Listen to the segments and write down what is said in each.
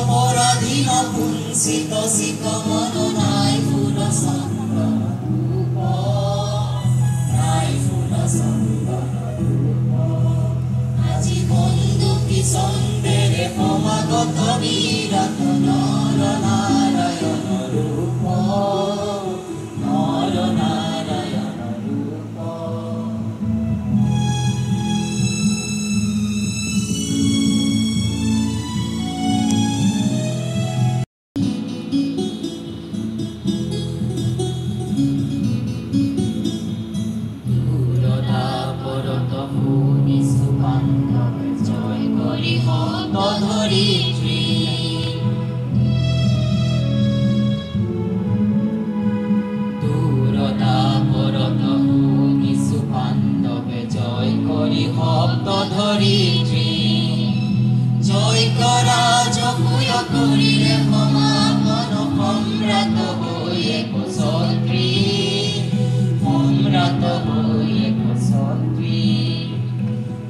পরাধীন পুঞ্চিত চিত মন নাই ফুল চন্দন ধূপ নাই ফুল চন্দন ধূপ আজি বন্দুকি চন্দেৰে সমাগত বিৰাট নৰ নাৰায়ণ ৰূপ নৰ নাৰায়ণ ৰূপ জয় কৰা জকুয় কৰিলে সমাপন সম্ৰাট হৈ একছত্ৰী সম্ৰাট হৈ একছত্ৰী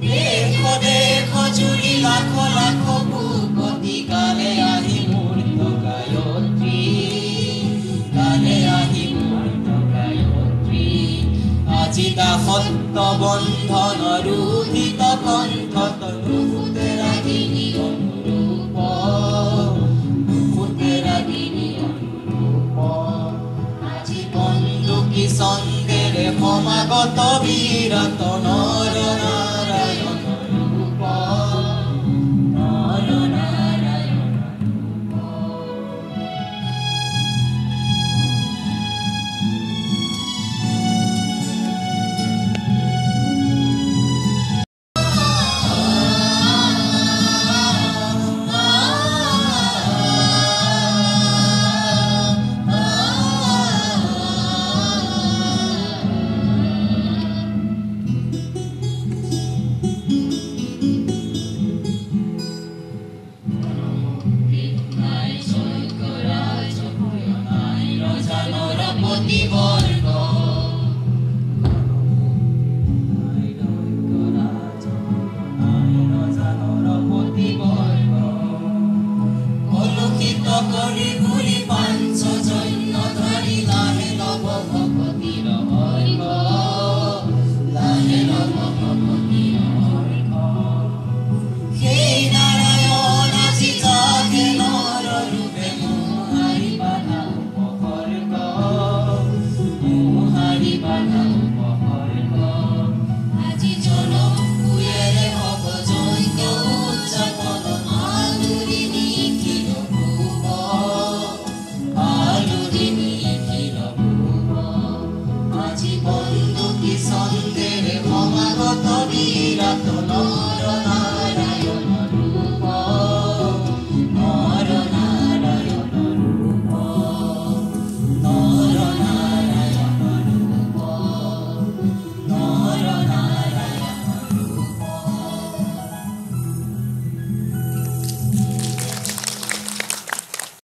দেশ দেশ জুৰি লাখ লাখ ভূপতি কালে আহি মূৰ্ত গায়ত্ৰী কালে আহি মূৰ্ত গায়ত্ৰী আজি দাসত্ব বন্ধন ৰুধিত কণ্ঠত নুফুটে ৰাগিনী অনুৰূপ নুফুটে ৰাগিনী অনুৰূপ আজি বন্দুকি চন্দেৰে সমাগত বিৰাট নৰ নাৰায়ণ ৰূপ নৰ নাৰায়ণ ৰূপ বন্দুকি চন্দেৰে সমাগত বিৰাট নৰ